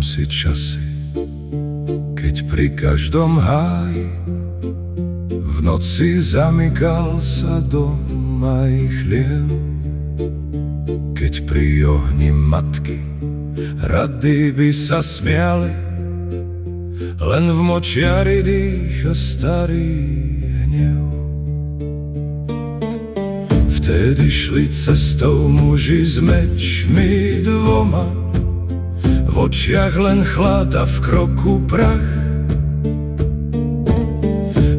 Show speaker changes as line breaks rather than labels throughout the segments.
si časy, keď pri každom háji v noci zamykal sa dom aj chliev. Keď pri ohni matky rady by sa smiali, len v močiari dýcha starý hnev. Vtedy šli cestou muži s mečmi dvoma, v očiach len chlad a v kroku prach.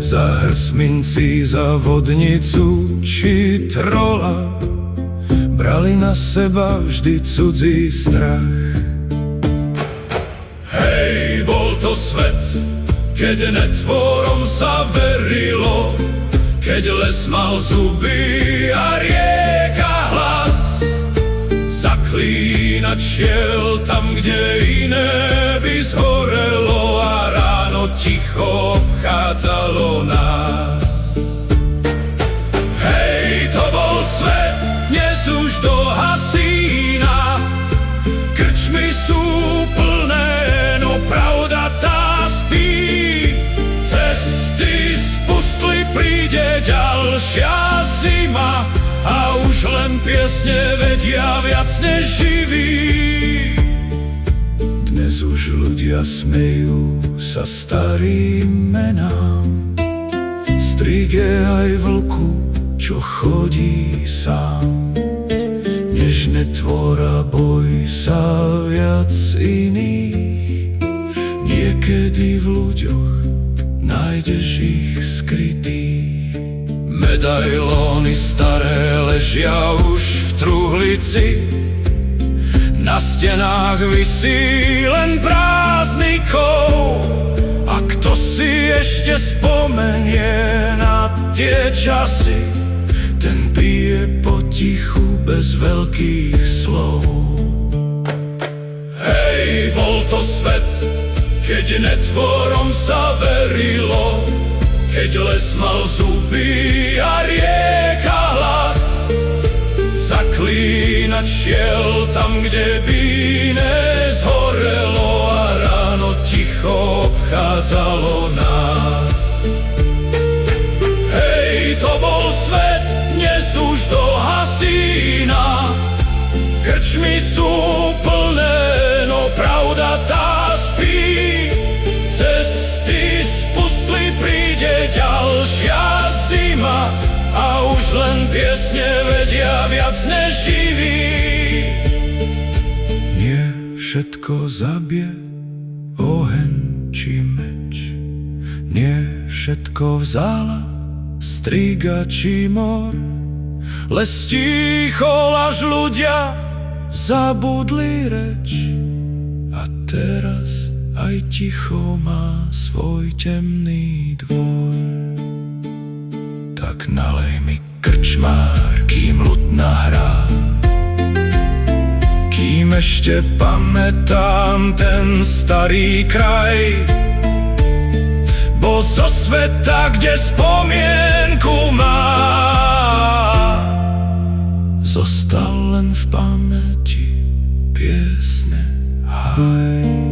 Za hrst mincí, za vodnicu či trola brali na seba vždy cudzí strach. Hej, bol to svet, keď netvorom sa verilo, keď les mal zuby a rieka hlas. Zaklínať šiel tam, kde iné by zhorelo, a ráno ticho obchádzalo nás. Hej, to bol svet, dnes už do hasína. Krčmy sú plné, no pravda tá spí. Cesty spustli, príde ďalšia zima, a už len piesne vedia viac než živí. Dnes už ľudia smejú sa starým menám, strige aj vlku, čo chodí sám. Nežne tvora, boj sa viac iných, niekedy v ľuďoch nájdeš ich skrytých. Medailóny staré ležia už v truhlici, na stenách visí len prázdnikov. A kto si ešte spomenie na tie časy, ten pije potichu bez veľkých slov. Hej, bol to svet, keď netvorom sa verilo, keď les mal zuby a rieka hlas. Zaklínať šiel tam, kde by nezhorelo, a ráno ticho obchádzalo nás. Hej, to bol svet, dnes už do hasína. Krčmy sú plné, no pravda tá spí. Cesty spustli, príde ďalšia zima, a už len piesne vedia viac než živí. Nie všetko zabije oheň či meč, nie všetko vzala striga či mor. Les tichol, až ľudia zabudli reč, a teraz aj ticho má svoj temný dvor. Tak nalej mi, krčmár, kým ľud nahrá, kým ešte pamätám ten starý kraj. Bo zo sveta, kde spomienku má, zostal len v pamäti piesne haj.